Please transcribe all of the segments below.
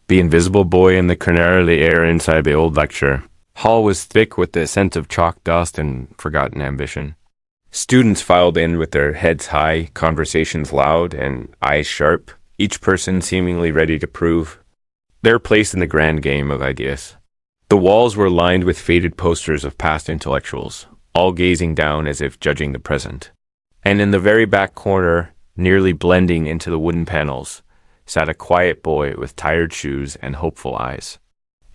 The invisible boy in the canary air inside the old lecture hall was thick with the scent of chalk dust and forgotten ambition. Students filed in with their heads high, conversations loud, and eyes sharp, each person seemingly ready to prove their place in the grand game of ideas. The walls were lined with faded posters of past intellectuals, all gazing down as if judging the present. And in the very back corner, nearly blending into the wooden panels, sat a quiet boy with tired shoes and hopeful eyes.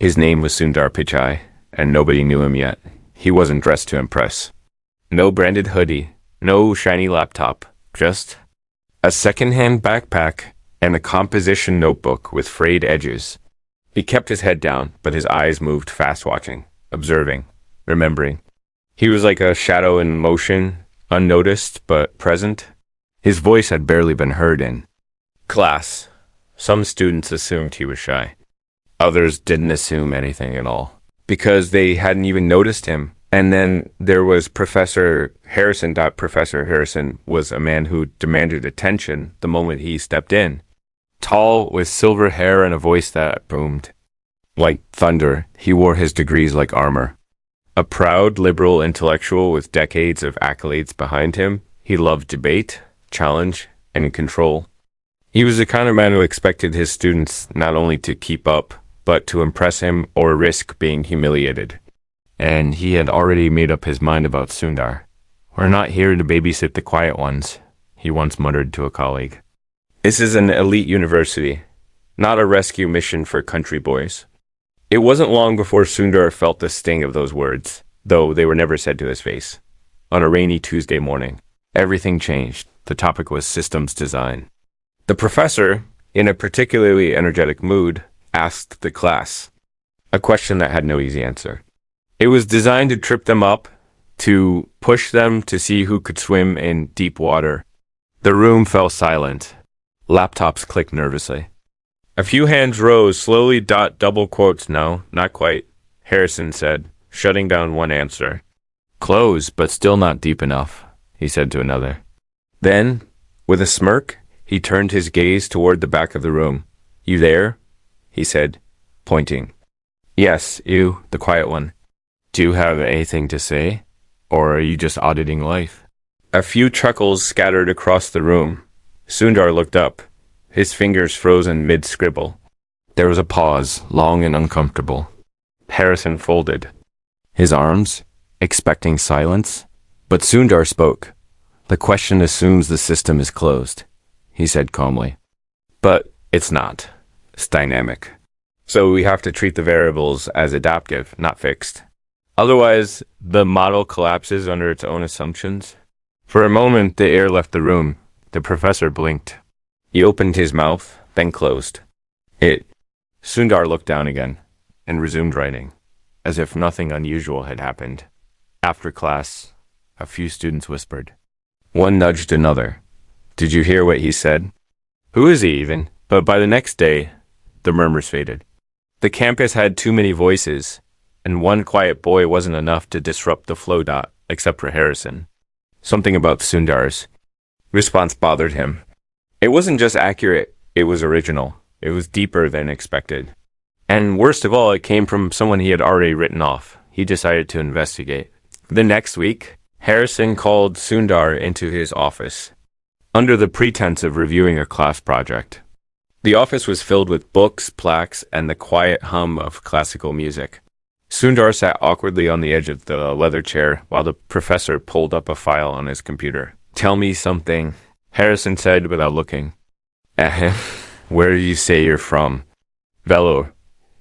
His name was Sundar Pichai, and nobody knew him yet. He wasn't dressed to impress. No branded hoodie, no shiny laptop, just a second-hand backpack and a composition notebook with frayed edges. He kept his head down, but his eyes moved fast, watching, observing, remembering. He was like a shadow in motion, unnoticed but present. His voice had barely been heard in class. Some students assumed he was shy. Others didn't assume anything at all, because they hadn't even noticed him. And then there was Professor Harrison. Professor Harrison was a man who demanded attention the moment he stepped in. Tall, with silver hair and a voice that boomed like thunder, he wore his degrees like armor. A proud, liberal intellectual with decades of accolades behind him, he loved debate, challenge, and control. He was the kind of man who expected his students not only to keep up, but to impress him or risk being humiliated. And he had already made up his mind about Sundar. "We're not here to babysit the quiet ones," he once muttered to a colleague. "This is an elite university, not a rescue mission for country boys." It wasn't long before Sundar felt the sting of those words, though they were never said to his face. On a rainy Tuesday morning, everything changed. The topic was systems design. The professor, in a particularly energetic mood, asked the class a question that had no easy answer. It was designed to trip them up, to push them to see who could swim in deep water. The room fell silent. Laptops clicked nervously. A few hands rose, slowly. Double quotes. "No, not quite," Harrison said, shutting down one answer. "Close, but still not deep enough," he said to another. Then, with a smirk, he turned his gaze toward the back of the room. "You there?" he said, pointing. "Yes, you, the quiet one. Do you have anything to say? Or are you just auditing life?" A few chuckles scattered across the room. Sundar looked up, his fingers frozen mid-scribble. There was a pause, long and uncomfortable. Harrison folded his arms, expecting silence. But Sundar spoke. "The question assumes the system is closed," he said calmly. "But it's not. It's dynamic. So we have to treat the variables as adaptive, not fixed. Otherwise, the model collapses under its own assumptions." For a moment, the air left the room. The professor blinked. He opened his mouth, then closed. Sundar looked down again and resumed writing, as if nothing unusual had happened. After class, a few students whispered. One nudged another. "Did you hear what he said? Who is he even?" But by the next day, the murmurs faded. The campus had too many voices, and one quiet boy wasn't enough to disrupt the flow. Except for Harrison. Something about Sundar's response bothered him. It wasn't just accurate, it was original. It was deeper than expected. And worst of all, it came from someone he had already written off. He decided to investigate. The next week, Harrison called Sundar into his office, under the pretense of reviewing a class project. The office was filled with books, plaques, and the quiet hum of classical music. Sundar sat awkwardly on the edge of the leather chair while the professor pulled up a file on his computer. "Tell me something," Harrison said without looking. "Where do you say you're from?" "Vellore,"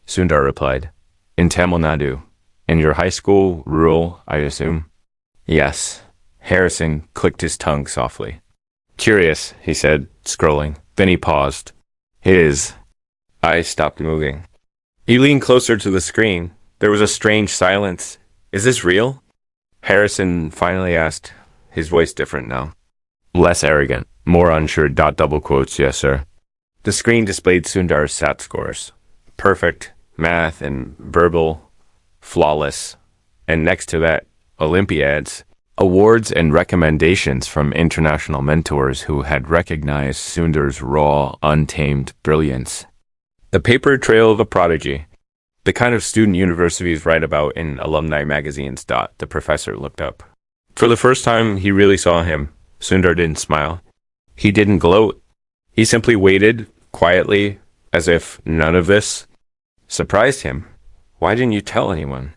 Sundar replied. "In Tamil Nadu. In your high school, rural, I assume?" "Yes." Harrison clicked his tongue softly. "Curious," he said, scrolling. Then he paused. His eyes stopped moving. He leaned closer to the screen. There was a strange silence. "Is this real?" Harrison finally asked, his voice different now. Less arrogant, more unsure. Double quotes, "Yes, sir." The screen displayed Sundar's SAT scores. Perfect, math and verbal, flawless. And next to that, Olympiads, awards and recommendations from international mentors who had recognized Sundar's raw, untamed brilliance. The paper trail of a prodigy. The kind of student universities write about in alumni magazines. The professor looked up. For the first time he really saw him. Sundar didn't smile. He didn't gloat. He simply waited, quietly, as if none of this surprised him. Why didn't you tell anyone?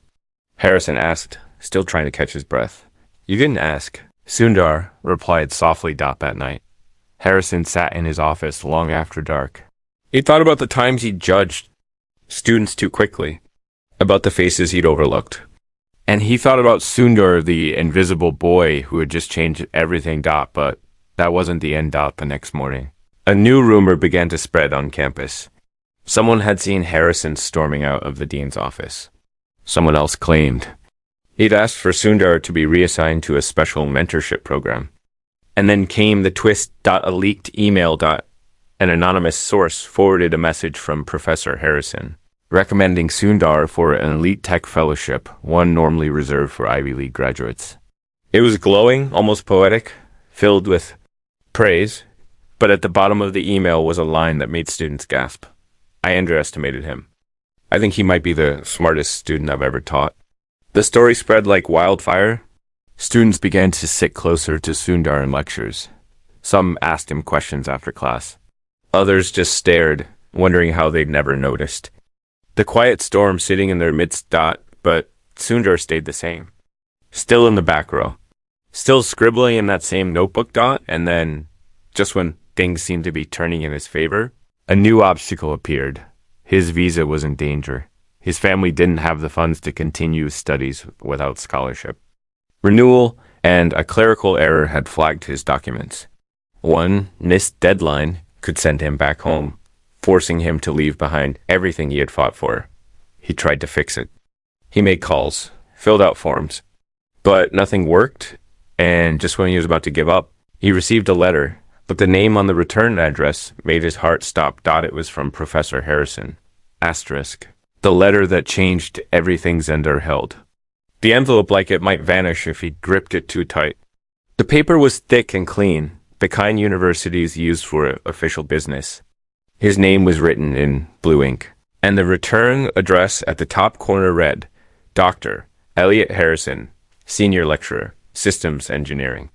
Harrison asked, still trying to catch his breath. You didn't ask. Sundar replied softly. At night, Harrison sat in his office long after dark. He thought about the times he'd judged students too quickly, about the faces he'd overlooked. And he thought about Sundar, the invisible boy who had just changed everything. But that wasn't the end. The next morning, a new rumor began to spread on campus. Someone had seen Harrison storming out of the dean's office. Someone else claimed he'd asked for Sundar to be reassigned to a special mentorship program. And then came the twist. A leaked email. An anonymous source forwarded a message from Professor Harrison, recommending Sundar for an elite tech fellowship, one normally reserved for Ivy League graduates. It was glowing, almost poetic, filled with praise, but at the bottom of the email was a line that made students gasp. I underestimated him. I think he might be the smartest student I've ever taught. The story spread like wildfire. Students began to sit closer to Sundar in lectures. Some asked him questions after class. Others just stared, wondering how they'd never noticed. The quiet storm sitting in their midst. But Sundar stayed the same. Still in the back row. Still scribbling in that same notebook. And then, just when things seemed to be turning in his favor, a new obstacle appeared. His visa was in danger. His family didn't have the funds to continue studies without scholarship. Renewal and a clerical error had flagged his documents. One missed deadline could send him back home, forcing him to leave behind everything he had fought for. He tried to fix it. He made calls, filled out forms, but nothing worked, and just when he was about to give up, he received a letter, but the name on the return address made his heart stop. It was from Professor Harrison. Asterisk. The letter that changed everything Sundar held. The envelope, like it might vanish if he gripped it too tight. The paper was thick and clean, the kind universities used for official business. His name was written in blue ink, and the return address at the top corner read, Dr. Elliot Harrison, Senior Lecturer, Systems Engineering.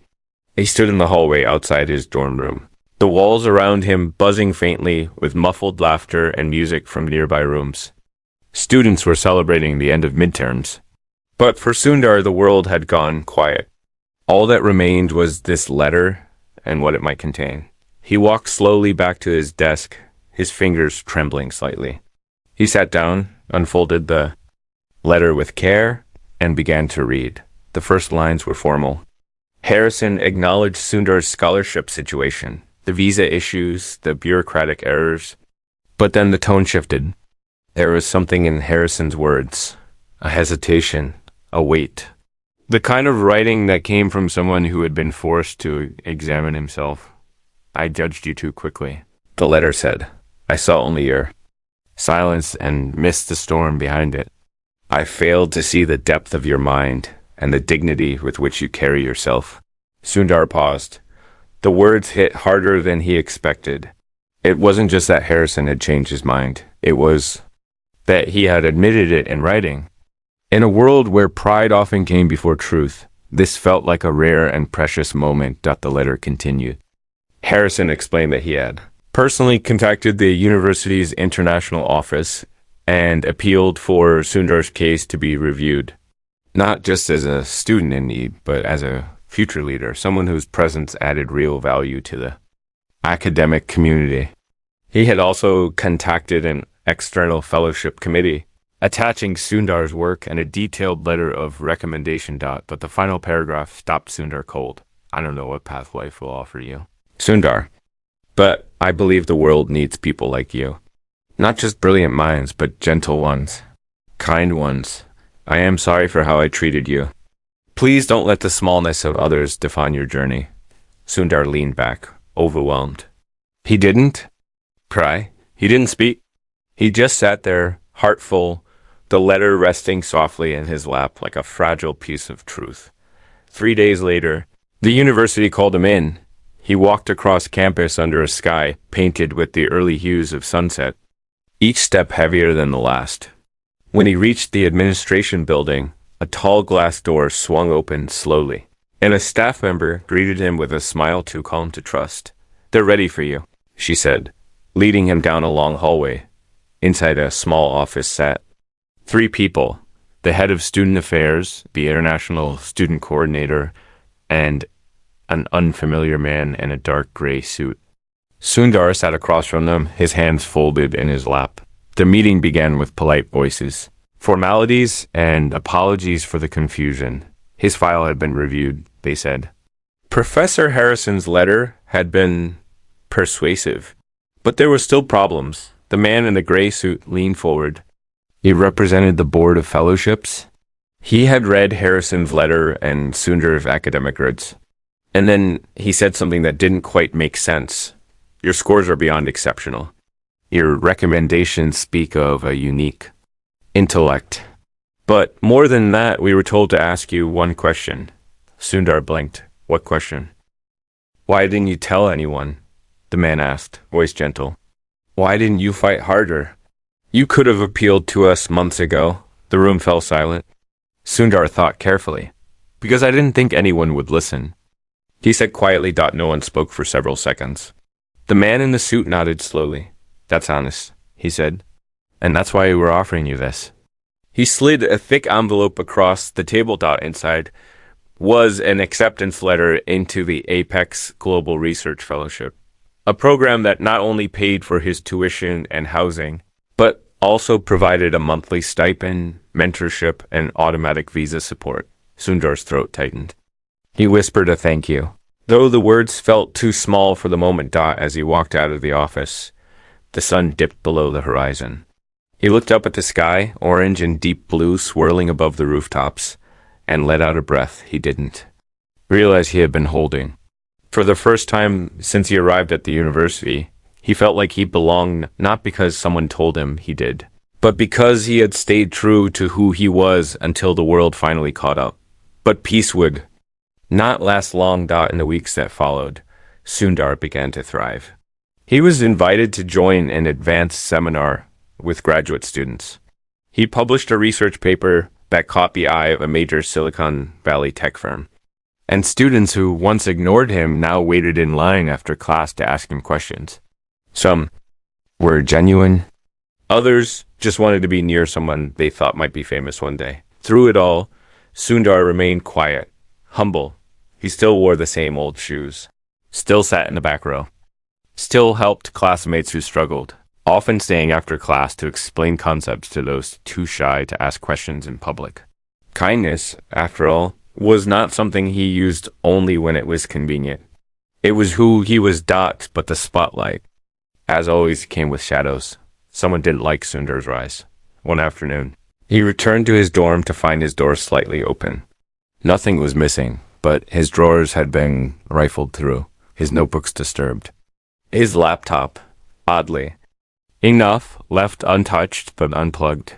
He stood in the hallway outside his dorm room, the walls around him buzzing faintly with muffled laughter and music from nearby rooms. Students were celebrating the end of midterms. But for Sundar, the world had gone quiet. All that remained was this letter and what it might contain. He walked slowly back to his desk, his fingers trembling slightly. He sat down, unfolded the letter with care, and began to read. The first lines were formal. Harrison acknowledged Sundar's scholarship situation, the visa issues, the bureaucratic errors. But then the tone shifted. There was something in Harrison's words, a hesitation, a weight. The kind of writing that came from someone who had been forced to examine himself. I judged you too quickly. The letter said, I saw only your silence and missed the storm behind it. I failed to see the depth of your mind and the dignity with which you carry yourself. Sundar paused. The words hit harder than he expected. It wasn't just that Harrison had changed his mind. It was that he had admitted it in writing. In a world where pride often came before truth, this felt like a rare and precious moment. The letter continued. Harrison explained that he had personally contacted the university's international office and appealed for Sundar's case to be reviewed, not just as a student in need, but as a future leader, someone whose presence added real value to the academic community. He had also contacted an external fellowship committee, attaching Sundar's work and a detailed letter of recommendation. But the final paragraph stopped Sundar cold. I don't know what path life will offer you, Sundar, but I believe the world needs people like you. Not just brilliant minds, but gentle ones, kind ones. I am sorry for how I treated you. Please don't let the smallness of others define your journey. Sundar leaned back, overwhelmed. He didn't cry. He didn't speak. He just sat there, heart full, the letter resting softly in his lap like a fragile piece of truth. 3 days later, the university called him in. He walked across campus under a sky painted with the early hues of sunset. each step heavier than the last. When he reached the administration building, a tall glass door swung open slowly, and a staff member greeted him with a smile too calm to trust. "They're ready for you," she said, leading him down a long hallway. Inside a small office sat 3 people: the head of student affairs, the international student coordinator, and an unfamiliar man in a dark gray suit. Sundar sat across from them, his hands folded in his lap. The meeting began with polite voices, formalities, and apologies for the confusion. His file had been reviewed, they said. Professor Harrison's letter had been persuasive, but there were still problems. The man in the gray suit leaned forward. He represented the Board of Fellowships. He had read Harrison's letter and Sundar's academic grades. And then he said something that didn't quite make sense. "Your scores are beyond exceptional. Your recommendations speak of a unique intellect. But more than that, we were told to ask you one question." Sundar blinked. "What question?" "Why didn't you tell anyone?" the man asked, voice gentle. "Why didn't you fight harder? You could have appealed to us months ago." The room fell silent. Sundar thought carefully. "Because I didn't think anyone would listen," he said quietly. No one spoke for several seconds. The man in the suit nodded slowly. "That's honest," he said. "And that's why we're offering you this." He slid a thick envelope across the table. Inside was an acceptance letter into the Apex Global Research Fellowship, a program that not only paid for his tuition and housing, but also provided a monthly stipend, mentorship, and automatic visa support. Sundar's throat tightened. He whispered a thank you, though the words felt too small for the moment. As he walked out of the office, the sun dipped below the horizon. He looked up at the sky, orange and deep blue swirling above the rooftops, and let out a breath he didn't realize he had been holding. For the first time since he arrived at the university, he felt like he belonged, not because someone told him he did, but because he had stayed true to who he was until the world finally caught up. But peace would not last long. In the weeks that followed, Sundar began to thrive. He was invited to join an advanced seminar with graduate students. He published a research paper that caught the eye of a major Silicon Valley tech firm. And students who once ignored him now waited in line after class to ask him questions. Some were genuine. Others just wanted to be near someone they thought might be famous one day. Through it all, Sundar remained quiet, humble. He still wore the same old shoes, still sat in the back row, still helped classmates who struggled, often staying after class to explain concepts to those too shy to ask questions in public. Kindness, after all, was not something he used only when it was convenient. It was who he was. But the spotlight, as always, came with shadows. Someone didn't like Sundar's rise. One afternoon, he returned to his dorm to find his door slightly open. Nothing was missing, but his drawers had been rifled through, his notebooks disturbed. His laptop, oddly enough, left untouched but unplugged.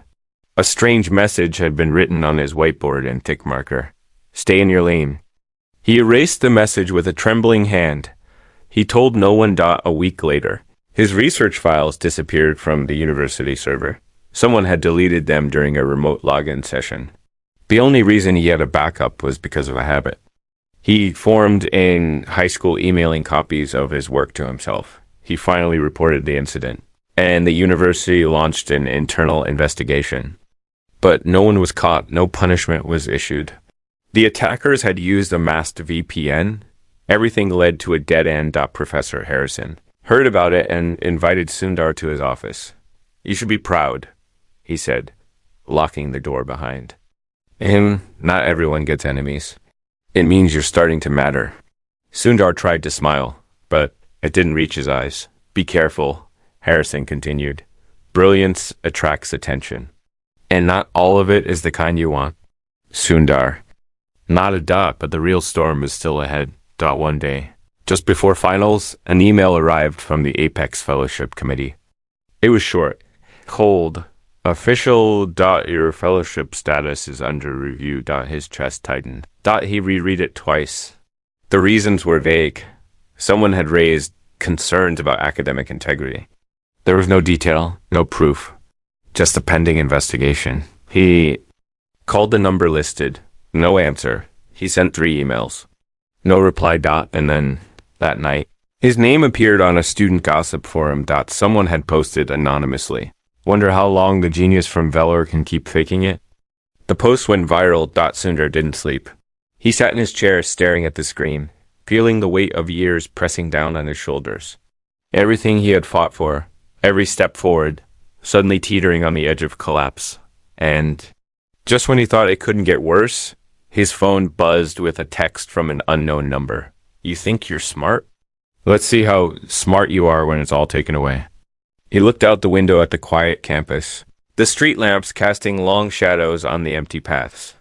A strange message had been written on his whiteboard in thick marker. "Stay in your lane." He erased the message with a trembling hand. He told no one. A week later, his research files disappeared from the university server. Someone had deleted them during a remote login session. The only reason he had a backup was because of a habit. He formed in high school, emailing copies of his work to himself. He finally reported the incident, and the university launched an internal investigation. But no one was caught, no punishment was issued. The attackers had used a masked VPN. Everything led to a dead end. Professor Harrison heard about it and invited Sundar to his office. "You should be proud," he said, locking the door behind him. "Not everyone gets enemies. It means you're starting to matter." Sundar tried to smile, but it didn't reach his eyes. "Be careful," Harrison continued. "Brilliance attracts attention, and not all of it is the kind you want." Sundar nodded. But the real storm was still ahead. One day, just before finals, an email arrived from the Apex Fellowship Committee. It was short. "Cold. Official. Your fellowship status is under review." His chest tightened. He reread it twice. The reasons were vague. Someone had raised concerns about academic integrity. There was no detail, no proof, just a pending investigation. He called the number listed. No answer. He sent 3 emails. No reply. And then, that night, his name appeared on a student gossip forum. Someone had posted anonymously. Wonder how long the genius from Vellore can keep faking it? The post went viral. Sundar didn't sleep. He sat in his chair staring at the screen, feeling the weight of years pressing down on his shoulders. Everything he had fought for, every step forward, suddenly teetering on the edge of collapse. And just when he thought it couldn't get worse, his phone buzzed with a text from an unknown number. You think you're smart? Let's see how smart you are when it's all taken away. He looked out the window at the quiet campus, the street lamps casting long shadows on the empty paths.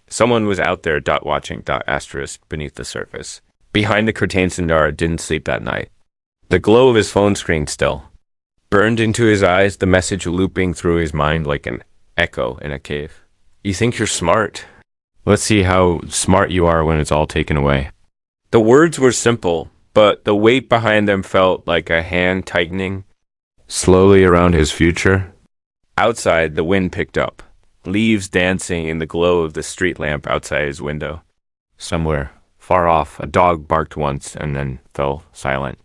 Someone was out there watching asterisk beneath the surface. Behind the curtain, Sundar didn't sleep that night. The glow of his phone screen still burned into his eyes, the message looping through his mind like an echo in a cave. You think you're smart? Let's see how smart you are when it's all taken away. The words were simple, but the weight behind them felt like a hand tightening slowly around his future. Outside, the wind picked up, leaves dancing in the glow of the street lamp outside his window. Somewhere, far off, a dog barked once and then fell silent.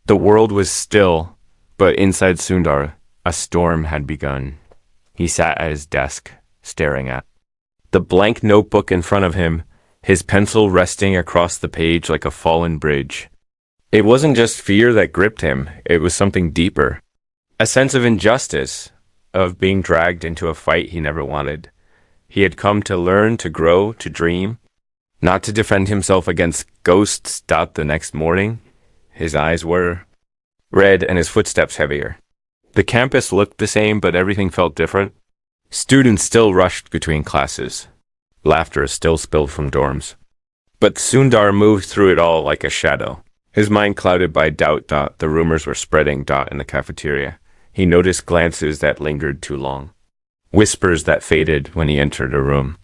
The world was still, but inside Sundar, a storm had begun. He sat at his desk, staring at the blank notebook in front of him, his pencil resting across the page like a fallen bridge. It wasn't just fear that gripped him, it was something deeper. A sense of injustice, of being dragged into a fight he never wanted. He had come to learn, to grow, to dream, not to defend himself against ghosts. The next morning, his eyes were red and his footsteps heavier. The campus looked the same, but everything felt different. Students still rushed between classes. Laughter still spilled from dorms. But Sundar moved through it all like a shadow. His mind clouded by doubt. The rumors were spreading. In the cafeteria. He noticed glances that lingered too long. Whispers that faded when he entered a room.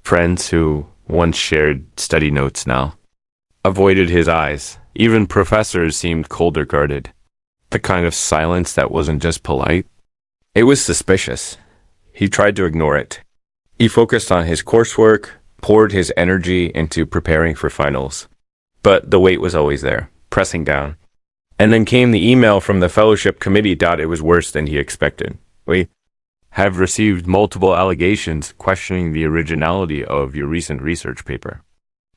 Friends who once shared study notes now avoided his eyes. Even professors seemed colder guarded. The kind of silence that wasn't just polite. It was suspicious. He tried to ignore it. He focused on his coursework, poured his energy into preparing for finals. But the weight was always there, pressing down. And then came the email from the fellowship committee. It was worse than he expected. We have received multiple allegations questioning the originality of your recent research paper.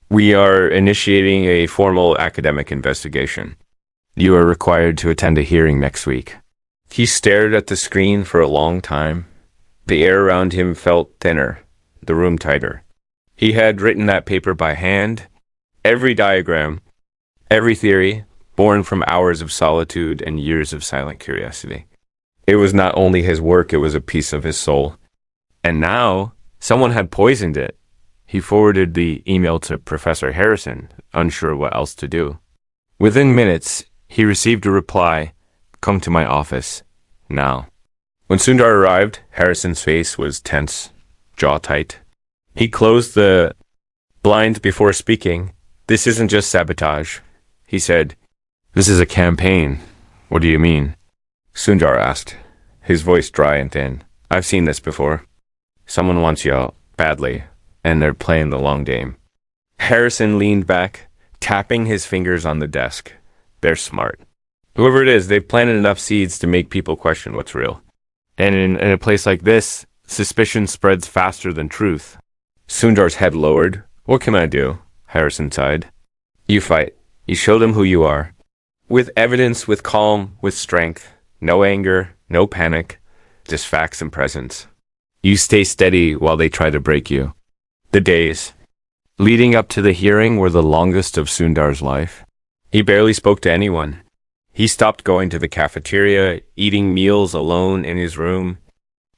We are initiating a formal academic investigation. You are required to attend a hearing next week. He stared at the screen for a long time. The air around him felt thinner, the room tighter. He had written that paper by hand. Every diagram, every theory, born from hours of solitude and years of silent curiosity. It was not only his work, it was a piece of his soul. And now, someone had poisoned it. He forwarded the email to Professor Harrison, unsure what else to do. Within minutes, he received a reply, "Come to my office, now." When Sundar arrived, Harrison's face was tense, jaw tight. He closed the blind before speaking. "This isn't just sabotage," he said. "This is a campaign." "What do you mean?" Sundar asked, his voice dry and thin. "I've seen this before. Someone wants you out, badly, and they're playing the long game." Harrison leaned back, tapping his fingers on the desk. "They're smart. Whoever it is, they've planted enough seeds to make people question what's real. And in a place like this, suspicion spreads faster than truth." Sundar's head lowered. "What can I do?" Harrison sighed. "You fight. You show them who you are. With evidence, with calm, with strength. No anger, no panic, just facts and presence. You stay steady while they try to break you." The days leading up to the hearing were the longest of Sundar's life. He barely spoke to anyone. He stopped going to the cafeteria, eating meals alone in his room.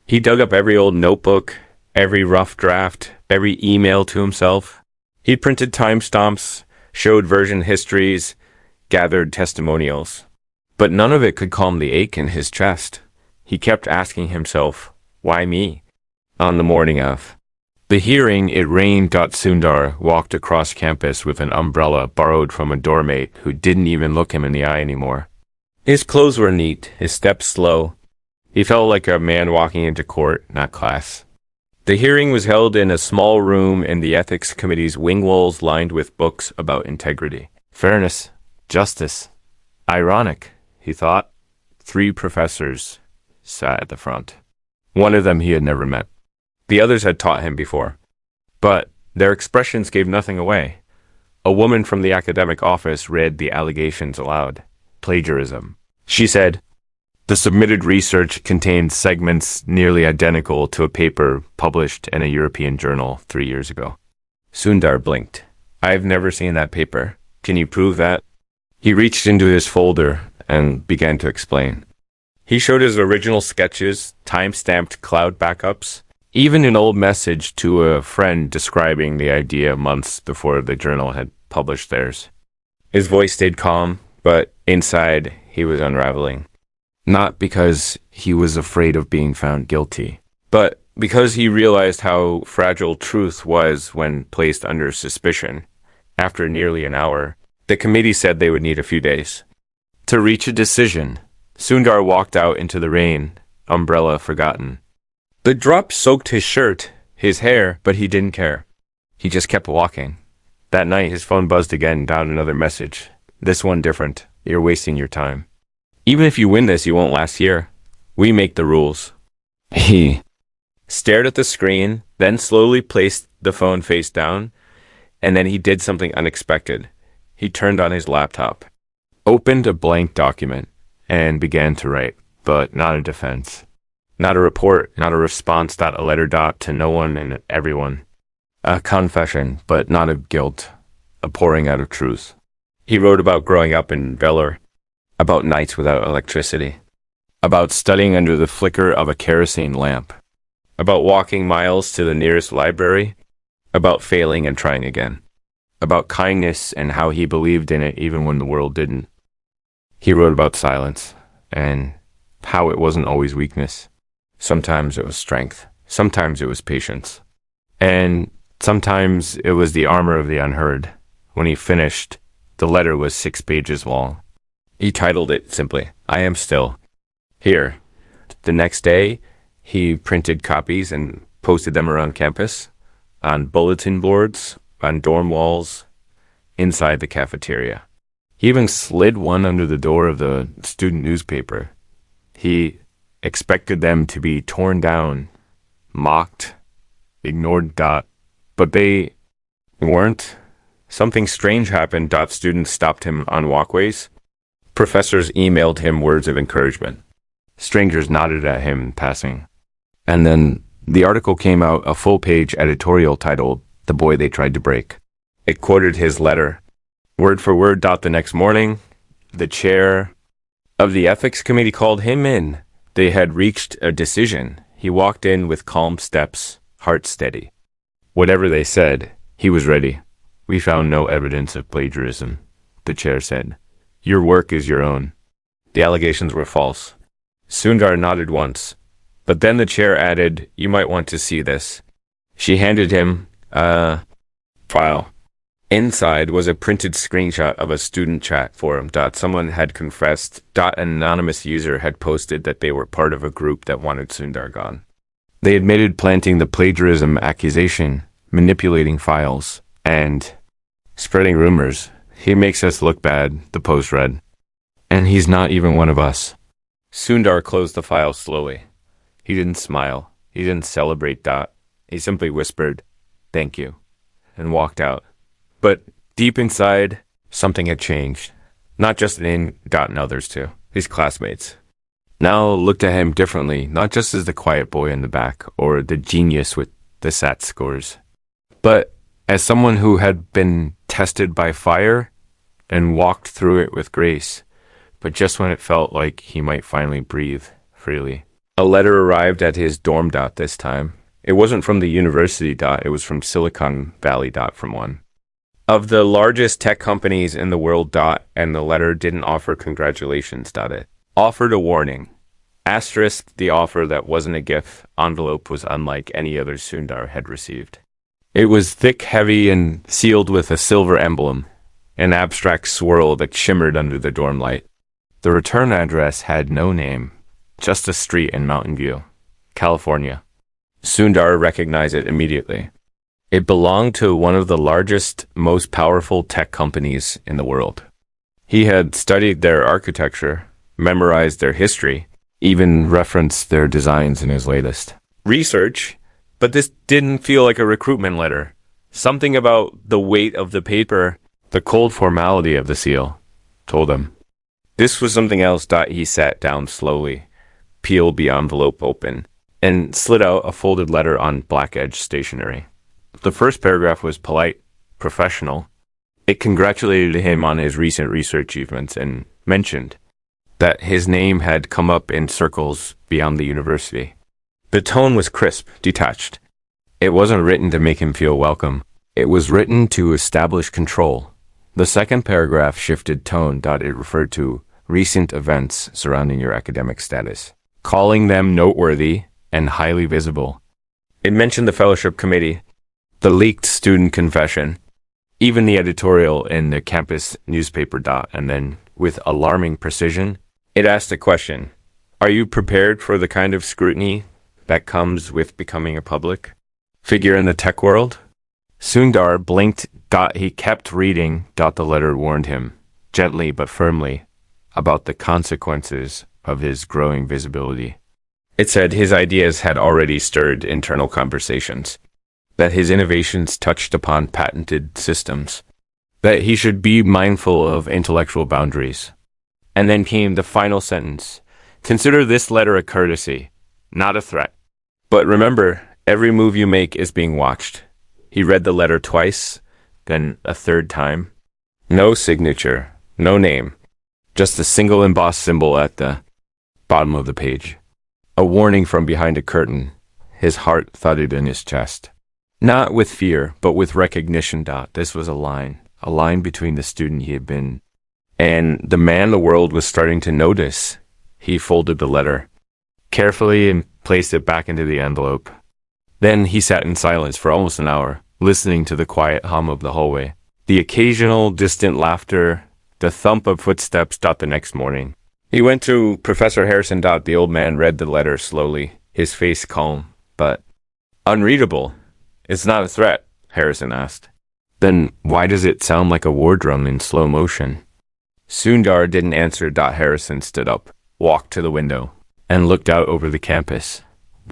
He dug up every old notebook, every rough draft, every email to himself. He printed timestamps, showed version histories, gathered testimonials. But none of it could calm the ache in his chest. He kept asking himself, why me? On the morning of the hearing, it rained. Sundar walked across campus with an umbrella borrowed from a doormate who didn't even look him in the eye anymore. His clothes were neat, his steps slow. He felt like a man walking into court, not class. The hearing was held in a small room in the ethics committee's wing walls lined with books about integrity. Fairness, justice. Ironic, he thought. 3 professors sat at the front. One of them he had never met. The others had taught him before. But their expressions gave nothing away. A woman from the academic office read the allegations aloud. Plagiarism. She said, "The submitted research contained segments nearly identical to a paper published in a European journal 3 years ago." Sundar blinked. "I've never seen that paper. Can you prove that?" He reached into his folder and began to explain. He showed his original sketches, time-stamped cloud backups, even an old message to a friend describing the idea months before the journal had published theirs. His voice stayed calm, but inside he was unraveling. Not because he was afraid of being found guilty, but because he realized how fragile truth was when placed under suspicion. After nearly an hour, the committee said they would need a few days to reach a decision. Sundar walked out into the rain, umbrella forgotten. The drop soaked his shirt, his hair, but he didn't care. He just kept walking. That night, his phone buzzed again, down another message. "This one different. You're wasting your time. Even if you win this, you won't last here. We make the rules." He stared at the screen, then slowly placed the phone face down, and then he did something unexpected. He turned on his laptop, opened a blank document, and began to write, but not a defense. Not a report, not a response, not a letter dot to no one and everyone. A confession, but not of guilt, a pouring out of truth. He wrote about growing up in Vellore, about nights without electricity, about studying under the flicker of a kerosene lamp, about walking miles to the nearest library, about failing and trying again, about kindness and how he believed in it even when the world didn't. He wrote about silence and how it wasn't always weakness. Sometimes it was strength. Sometimes it was patience. And sometimes it was the armor of the unheard. When he finished, the letter was 6 pages long. He titled it simply, "I Am Still Here." The next day, he printed copies and posted them around campus, on bulletin boards, on dorm walls, inside the cafeteria. He even slid one under the door of the student newspaper. He expected them to be torn down, mocked, ignored. But they weren't. Something strange happened. Students stopped him on walkways. Professors emailed him words of encouragement. Strangers nodded at him passing. And then the article came out, a full-page editorial titled, "The Boy They Tried to Break." It quoted his letter, word for word. The next morning, the chair of the ethics committee called him in. They had reached a decision. He walked in with calm steps, heart steady. Whatever they said, he was ready. "We found no evidence of plagiarism," the chair said. "Your work is your own." The allegations were false. Sundar nodded once, but then the chair added, "You might want to see this." She handed him a file. Inside was a printed screenshot of a student chat forum. Someone had confessed. An anonymous user had posted that they were part of a group that wanted Sundar gone. They admitted planting the plagiarism accusation, manipulating files, and spreading rumors. "He makes us look bad," the post read. "And he's not even one of us." Sundar closed the file slowly. He didn't smile. He didn't celebrate. He simply whispered, "Thank you," and walked out. But deep inside, something had changed. Not just in and others too. His classmates now looked at him differently, not just as the quiet boy in the back or the genius with the SAT scores, but as someone who had been tested by fire and walked through it with grace, but just when it felt like he might finally breathe freely. A letter arrived at his dorm. This time. It wasn't from the university. It was from Silicon Valley. From one of the largest tech companies in the world. And the letter didn't offer congratulations. It offered a warning. Asterisk the offer that wasn't a gift. Envelope was unlike any other Sundar had received. It was thick, heavy, and sealed with a silver emblem, an abstract swirl that shimmered under the dorm light. The return address had no name, just a street in Mountain View, California. Sundar recognized it immediately. It belonged to one of the largest, most powerful tech companies in the world. He had studied their architecture, memorized their history, even referenced their designs in his latest research, but this didn't feel like a recruitment letter. Something about the weight of the paper, the cold formality of the seal, told him. This was something else. He sat down slowly, peeled the envelope open, and slid out a folded letter on black edge stationery. The first paragraph was polite, professional. It congratulated him on his recent research achievements and mentioned that his name had come up in circles beyond the university. The tone was crisp, detached. It wasn't written to make him feel welcome. It was written to establish control. The second paragraph shifted tone. It referred to recent events surrounding your academic status, calling them noteworthy and highly visible. It mentioned the fellowship committee, the leaked student confession, even the editorial in the campus newspaper. And then, with alarming precision, it asked a question. Are you prepared for the kind of scrutiny that comes with becoming a public figure in the tech world? Sundar blinked. He kept reading. The letter warned him, gently but firmly, about the consequences of his growing visibility. It said his ideas had already stirred internal conversations, that his innovations touched upon patented systems, that he should be mindful of intellectual boundaries. And then came the final sentence. Consider this letter a courtesy, not a threat. But remember, every move you make is being watched. He read the letter twice, then a third time. No signature, no name, just a single embossed symbol at the bottom of the page. A warning from behind a curtain. His heart thudded in his chest. Not with fear, but with recognition. This was a line between the student he had been and the man the world was starting to notice. He folded the letter carefully and placed it back into the envelope. Then he sat in silence for almost an hour, listening to the quiet hum of the hallway, the occasional distant laughter, the thump of footsteps. The next morning, he went to Professor Harrison. The old man read the letter slowly, his face calm, but unreadable. It's not a threat, Harrison asked. Then why does it sound like a war drum in slow motion? Sundar didn't answer. Harrison stood up, walked to the window, and looked out over the campus.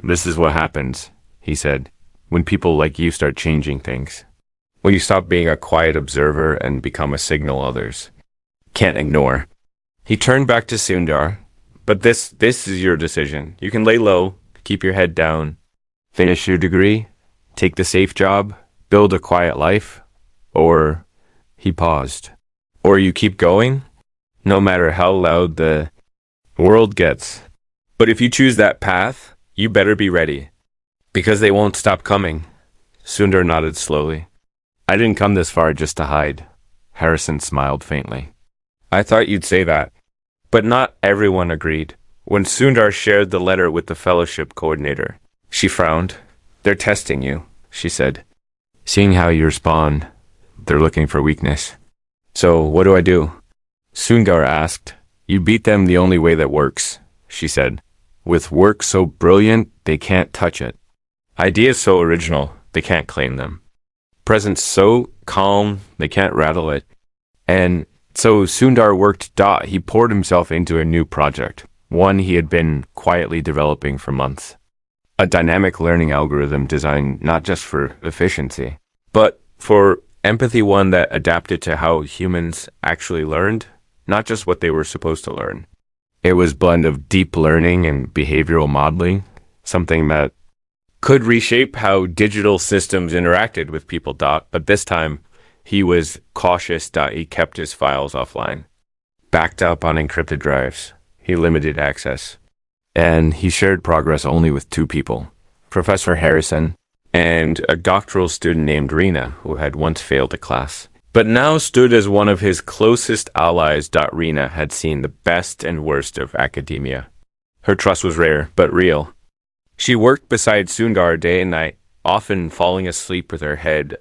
This is what happens, he said, when people like you start changing things. When you stop being a quiet observer and become a signal others can't ignore. He turned back to Sundar. But this is your decision. You can lay low, keep your head down, finish your degree, take the safe job, build a quiet life, or, he paused, or you keep going, no matter how loud the world gets. But if you choose that path, you better be ready, because they won't stop coming. Sundar nodded slowly. I didn't come this far just to hide. Harrison smiled faintly. I thought you'd say that. But not everyone agreed. When Sundar shared the letter with the fellowship coordinator, she frowned. They're testing you, she said. Seeing how you respond, they're looking for weakness. So what do I do? Sundar asked. You beat them the only way that works, she said. With work so brilliant, they can't touch it. Ideas so original, they can't claim them. Presence so calm, they can't rattle it. And so Sundar worked. He poured himself into a new project, one he had been quietly developing for months. A dynamic learning algorithm designed not just for efficiency, but for empathy, one that adapted to how humans actually learned, not just what they were supposed to learn. It was a blend of deep learning and behavioral modeling, something that could reshape how digital systems interacted with people. But this time, he was cautious. He kept his files offline, backed up on encrypted drives. He limited access. And he shared progress only with two people, Professor Harrison and a doctoral student named Reena, who had once failed a class, but now stood as one of his closest allies. Reena had seen the best and worst of academia. Her trust was rare, but real. She worked beside Sundar day and night, often falling asleep with her head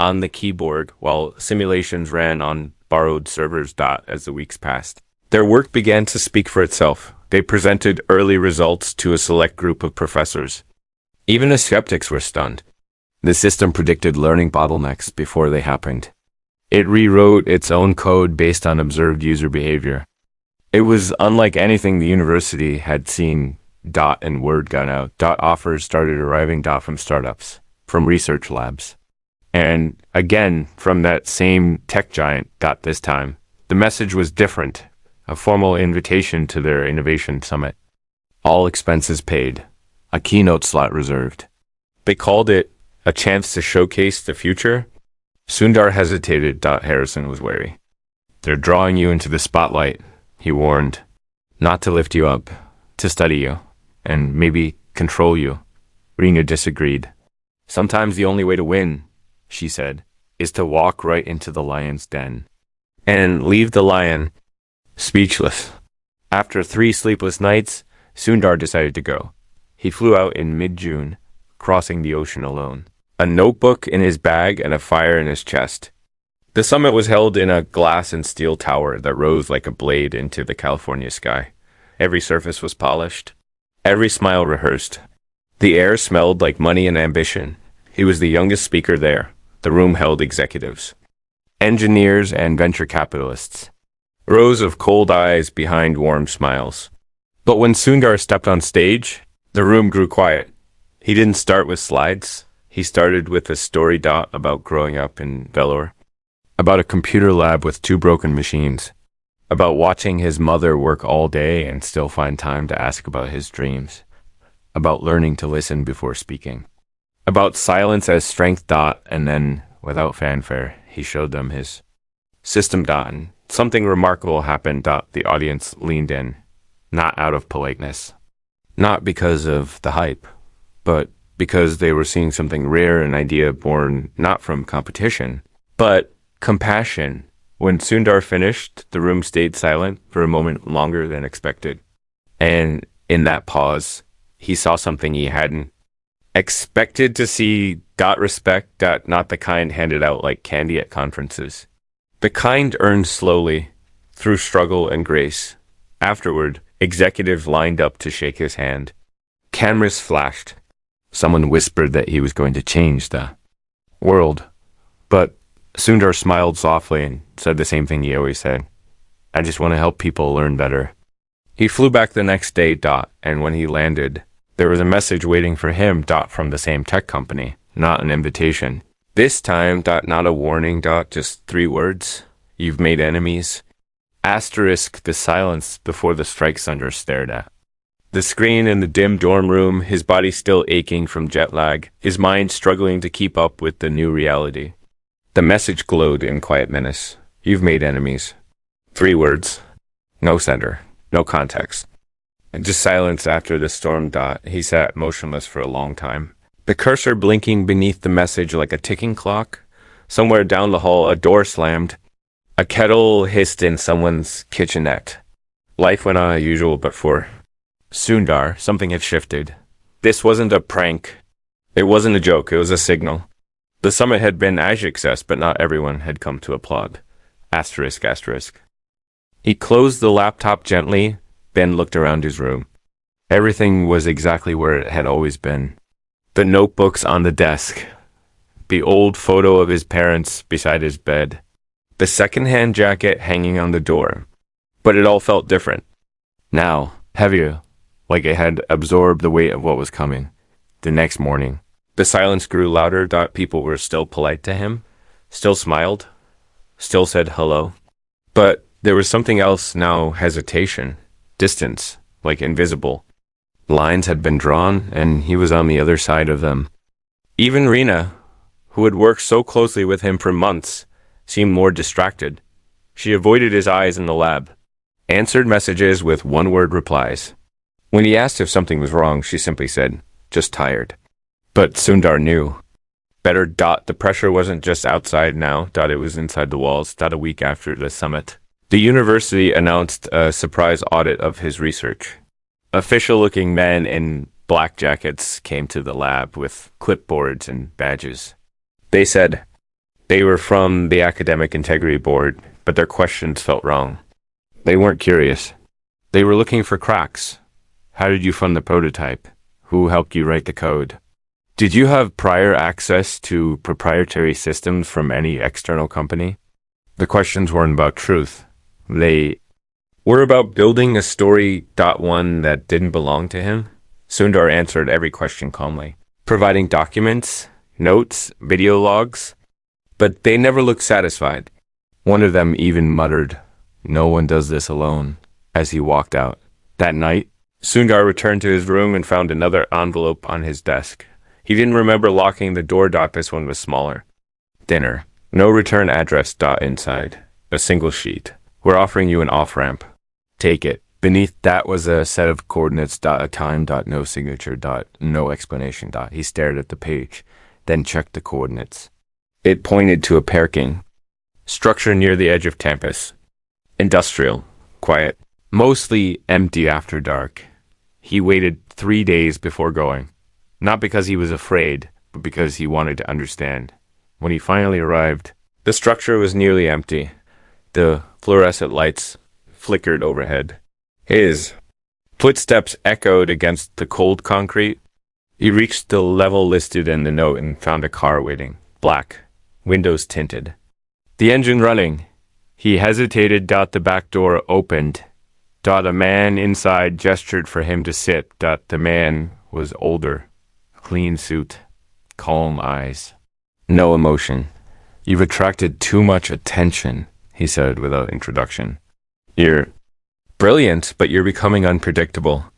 on the keyboard while simulations ran on borrowed servers. As the weeks passed, Their work began to speak for itself. They presented early results to a select group of professors. Even the skeptics were stunned. The system predicted learning bottlenecks before they happened. It rewrote its own code based on observed user behavior. It was unlike anything the university had seen. Dot and word got out. Dot offers started arriving. Dot from startups, from research labs. And again, from that same tech giant. Dot this time. The message was different. A formal invitation to their innovation summit. All expenses paid. A keynote slot reserved. They called it a chance to showcase the future. Sundar hesitated. Harrison was wary. They're drawing you into the spotlight, he warned. Not to lift you up, to study you, and maybe control you. Rena disagreed. Sometimes the only way to win, she said, is to walk right into the lion's den. And leave the lion speechless. After 3 sleepless nights, Sundar decided to go. He flew out in mid-June, crossing the ocean alone. A notebook in his bag and a fire in his chest. The summit was held in a glass and steel tower that rose like a blade into the California sky. Every surface was polished. Every smile rehearsed. The air smelled like money and ambition. He was the youngest speaker there. The room held executives, engineers, and venture capitalists. Rows of cold eyes behind warm smiles. But when Sundar stepped on stage, the room grew quiet. He didn't start with slides. He started with a story. About growing up in Vellore. About a computer lab with 2 broken machines. About watching his mother work all day and still find time to ask about his dreams. About learning to listen before speaking. About silence as strength. And then, without fanfare, he showed them his system. And something remarkable happened. The audience leaned in, not out of politeness. Not because of the hype, but because they were seeing something rare, an idea born not from competition, but compassion. When Sundar finished, the room stayed silent for a moment longer than expected. And in that pause, he saw something he hadn't expected to see. Respect. Not the kind handed out like candy at conferences. The kind earned slowly, through struggle and grace. Afterward, executives lined up to shake his hand. Cameras flashed. Someone whispered that he was going to change the world. But Sundar smiled softly and said the same thing he always said. I just want to help people learn better. He flew back the next day. And when he landed, there was a message waiting for him. From the same tech company, not an invitation. This time, not a warning. Just 3 words. You've made enemies. Asterisk the silence before the strike Sundar stared at. The screen in the dim dorm room, his body still aching from jet lag, his mind struggling to keep up with the new reality. The message glowed in quiet menace. You've made enemies. 3 words. No sender. No context. And just silence after the storm. He sat motionless for a long time. The cursor blinking beneath the message like a ticking clock. Somewhere down the hall, a door slammed. A kettle hissed in someone's kitchenette. Life went on as usual, but for Sundar, something had shifted. This wasn't a prank. It wasn't a joke. It was a signal. The summit had been a success, but not everyone had come to applaud. Asterisk. He closed the laptop gently, then looked around his room. Everything was exactly where it had always been. The notebooks on the desk. The old photo of his parents beside his bed. The second-hand jacket hanging on the door. But it all felt different. Now, heavier, like it had absorbed the weight of what was coming. The next morning, the silence grew louder. People were still polite to him, still smiled, still said hello. But there was something else now, hesitation, distance, like invisible. Lines had been drawn, and he was on the other side of them. Even Rena, who had worked so closely with him for months, seemed more distracted. She avoided his eyes in the lab, answered messages with 1-word replies. When he asked if something was wrong, she simply said, just tired. But Sundar knew. Better. The pressure wasn't just outside now. It was inside the walls. A week after the summit, the university announced a surprise audit of his research. Official-looking men in black jackets came to the lab with clipboards and badges. They said they were from the Academic Integrity Board, but their questions felt wrong. They weren't curious. They were looking for cracks. How did you fund the prototype? Who helped you write the code? Did you have prior access to proprietary systems from any external company? The questions weren't about truth. They were about building a story. One that didn't belong to him. Sundar answered every question calmly, providing documents, notes, video logs, but they never looked satisfied. One of them even muttered, "No one does this alone," as he walked out. That night, Sundar returned to his room and found another envelope on his desk. He didn't remember locking the door. This one was smaller. Dinner. No return address. Inside. A single sheet. We're offering you an off-ramp. Take it. Beneath that was a set of coordinates. A time. No signature. No explanation. He stared at the page, then checked the coordinates. It pointed to a parking structure near the edge of campus. Industrial. Quiet. Mostly empty after dark. He waited 3 days before going. Not because he was afraid, but because he wanted to understand. When he finally arrived, the structure was nearly empty. The fluorescent lights flickered overhead. His footsteps echoed against the cold concrete. He reached the level listed in the note and found a car waiting. Black. Windows tinted. The engine running. He hesitated. The back door opened. A man inside gestured for him to sit. The man was older. Clean suit. Calm eyes. No emotion. "You've attracted too much attention," he said without introduction. "You're brilliant, but you're becoming unpredictable."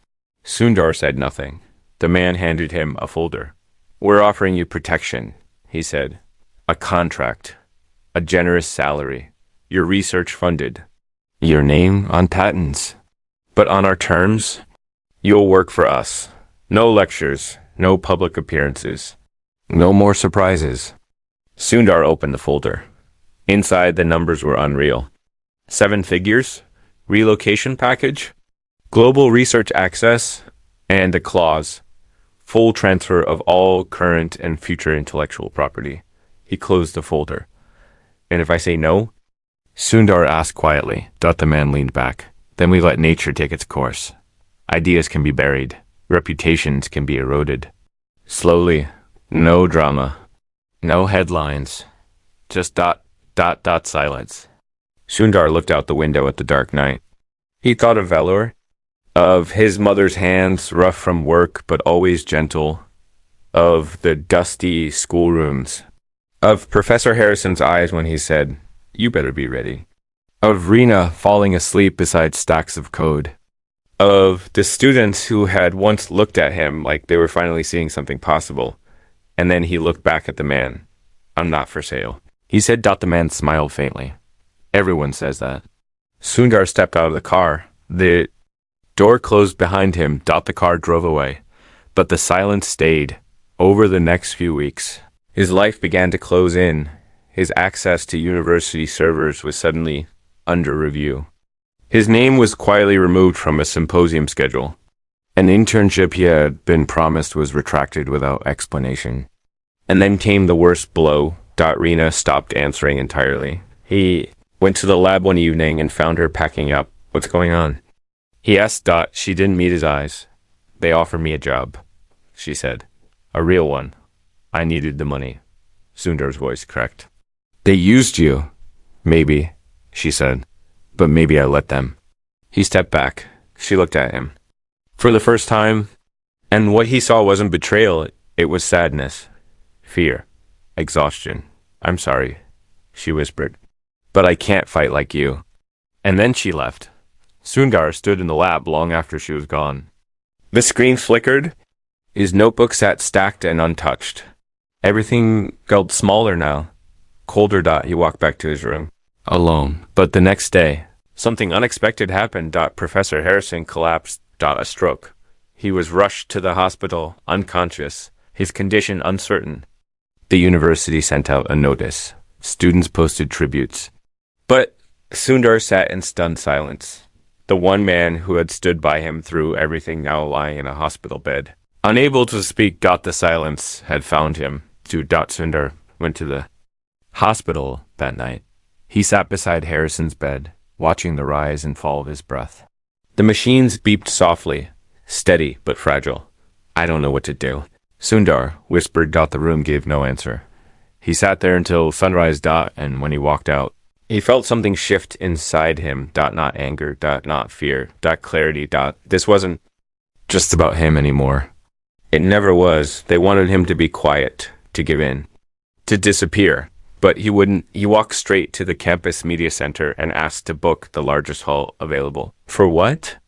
Sundar said nothing. The man handed him a folder. "We're offering you protection," he said. "A contract. A generous salary. Your research funded. Your name on patents. But on our terms, you'll work for us. No lectures, no public appearances. No more surprises." Sundar opened the folder. Inside, the numbers were unreal. 7 figures, relocation package, global research access, and a clause, full transfer of all current and future intellectual property. He closed the folder. "And if I say no?" Sundar asked quietly. The man leaned back. "Then we let nature take its course. Ideas can be buried. Reputations can be eroded. Slowly. No drama. No headlines. Just silence." Sundar looked out the window at the dark night. He thought of Vellore, of his mother's hands, rough from work but always gentle, of the dusty schoolrooms, of Professor Harrison's eyes when he said, "You better be ready," of Rena falling asleep beside stacks of code, of the students who had once looked at him like they were finally seeing something possible. And then he looked back at the man. "I'm not for sale," he said. The man smiled faintly. "Everyone says that." Sundar stepped out of the car. The door closed behind him. The car drove away. But the silence stayed. Over the next few weeks, his life began to close in. His access to university servers was suddenly under review. His name was quietly removed from a symposium schedule. An internship he had been promised was retracted without explanation. And then came the worst blow. Rena stopped answering entirely. He went to the lab one evening and found her packing up. "What's going on?" He asked. She didn't meet his eyes. "They offered me a job," she said. "A real one. I needed the money." Sundar's voice cracked. "They used you." "Maybe," she said. "But maybe I let them." He stepped back. She looked at him. For the first time, and what he saw wasn't betrayal, it was sadness, fear, exhaustion. "I'm sorry," she whispered, "but I can't fight like you." And then she left. Sundar stood in the lab long after she was gone. The screen flickered. His notebook sat stacked and untouched. Everything felt smaller now. Colder. He walked back to his room. Alone. But the next day, something unexpected happened. Professor Harrison collapsed. A stroke. He was rushed to the hospital, unconscious, his condition uncertain. The university sent out a notice. Students posted tributes. But Sundar sat in stunned silence. The one man who had stood by him through everything now lying in a hospital bed. Unable to speak. The silence had found him. Sundar went to the hospital that night. He sat beside Harrison's bed, watching the rise and fall of his breath. The machines beeped softly, steady but fragile. I don't know what to do. Sundar whispered. The room gave no answer. He sat there until sunrise. And when he walked out, he felt something shift inside him. Not anger. Not fear. Clarity. This wasn't just about him anymore. It never was. They wanted him to be quiet, to give in, to disappear. But he wouldn't. He walked straight to the campus media center and asked to book the largest hall available. For what?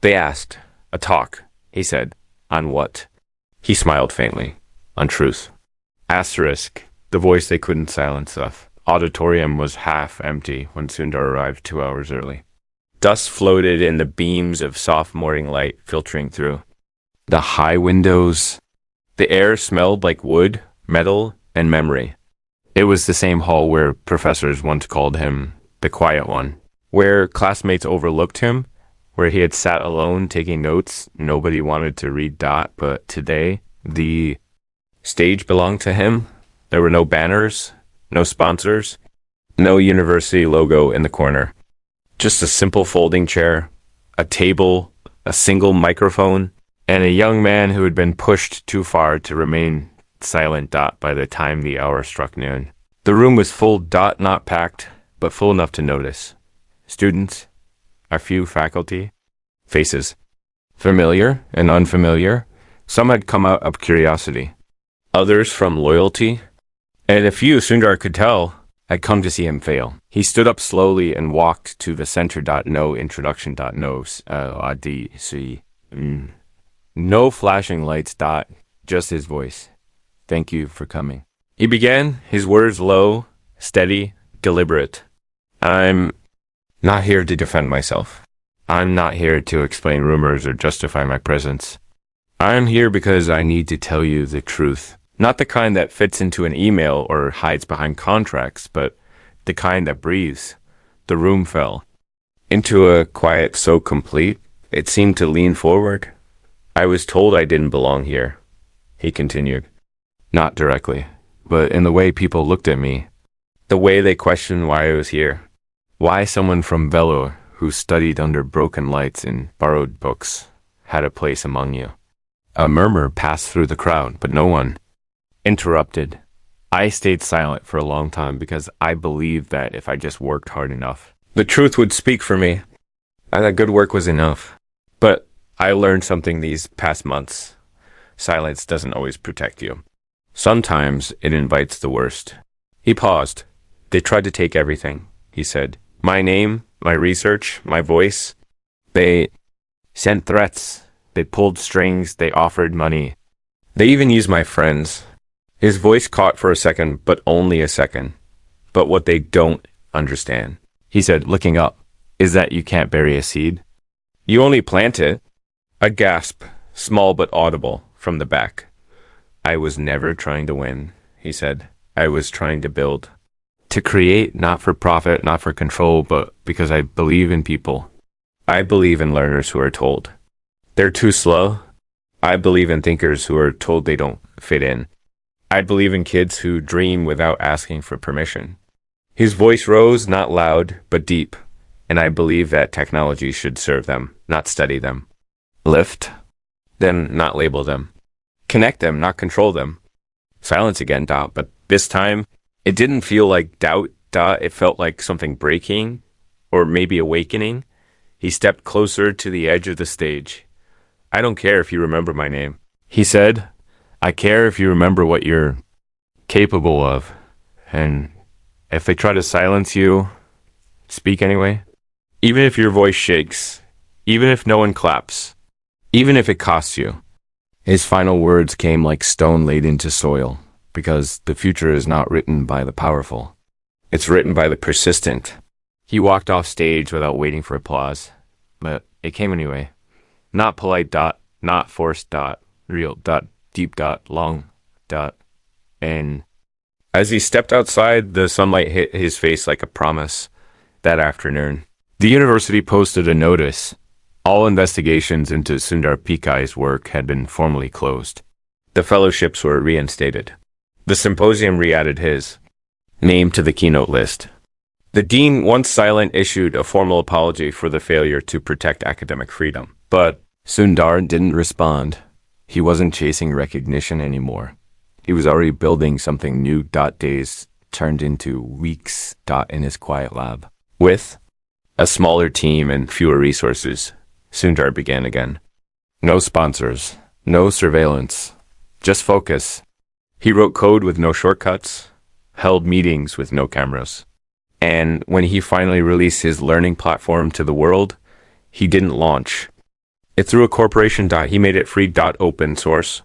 They asked. A talk, he said. On what? He smiled faintly. On truth. Asterisk. The voice they couldn't silence. Auditorium was half empty when Sundar arrived 2 hours early. Dust floated in the beams of soft morning light filtering through. The high windows. The air smelled like wood, metal, and memory. It was the same hall where professors once called him the quiet one, where classmates overlooked him, where he had sat alone taking notes. Nobody wanted to read. But today, the stage belonged to him. There were no banners, no sponsors, no university logo in the corner. Just a simple folding chair, a table, a single microphone, and a young man who had been pushed too far to remain silent. By the time the hour struck noon, the room was full. Not packed, but full enough to notice. Students, a few faculty, faces, familiar and unfamiliar. Some had come out of curiosity, others from loyalty, and a few, Sundar could tell, had come to see him fail. He stood up slowly and walked to the center. No introduction. No flashing lights. Just his voice. Thank you for coming. He began, his words low, steady, deliberate. I'm not here to defend myself. I'm not here to explain rumors or justify my presence. I'm here because I need to tell you the truth. Not the kind that fits into an email or hides behind contracts, but the kind that breathes. The room fell into a quiet so complete, it seemed to lean forward. I was told I didn't belong here, he continued. Not directly, but in the way people looked at me. The way they questioned why I was here. Why someone from Vellore, who studied under broken lights in borrowed books, had a place among you. A murmur passed through the crowd, but no one interrupted. I stayed silent for a long time because I believed that if I just worked hard enough, the truth would speak for me, and that good work was enough. But I learned something these past months. Silence doesn't always protect you. Sometimes it invites the worst. He paused. They tried to take everything, he said. My name, my research, my voice. They sent threats. They pulled strings. They offered money. They even used my friends. His voice caught for a second, but only a second. But what they don't understand, he said, looking up, is that you can't bury a seed. You only plant it. A gasp, small but audible, from the back. I was never trying to win, he said. I was trying to build. To create, not for profit, not for control, but because I believe in people. I believe in learners who are told they're too slow. I believe in thinkers who are told they don't fit in. I believe in kids who dream without asking for permission. His voice rose, not loud, but deep, and I believe that technology should serve them, not study them. Lift, then not label them. Connect them, not control them. Silence again, but this time, it didn't feel like doubt, it felt like something breaking, or maybe awakening. He stepped closer to the edge of the stage. I don't care if you remember my name, he said. I care if you remember what you're capable of. And if they try to silence you, speak anyway. Even if your voice shakes, even if no one claps, even if it costs you. His final words came like stone laid into soil, because the future is not written by the powerful. It's written by the persistent. He walked off stage without waiting for applause, but it came anyway. Not polite. Not forced. Real. Deep. Long. And as he stepped outside, the sunlight hit his face like a promise. That afternoon, the university posted a notice. All investigations into Sundar Pichai's work had been formally closed. The fellowships were reinstated. The symposium re-added his name to the keynote list. The dean, once silent, issued a formal apology for the failure to protect academic freedom. But Sundar didn't respond. He wasn't chasing recognition anymore. He was already building something new. Days turned into weeks. In his quiet lab. With a smaller team and fewer resources, Sundar began again. No sponsors, no surveillance, just focus. He wrote code with no shortcuts, held meetings with no cameras. And when he finally released his learning platform to the world, he didn't launch it through a corporation. He made it free. Open source.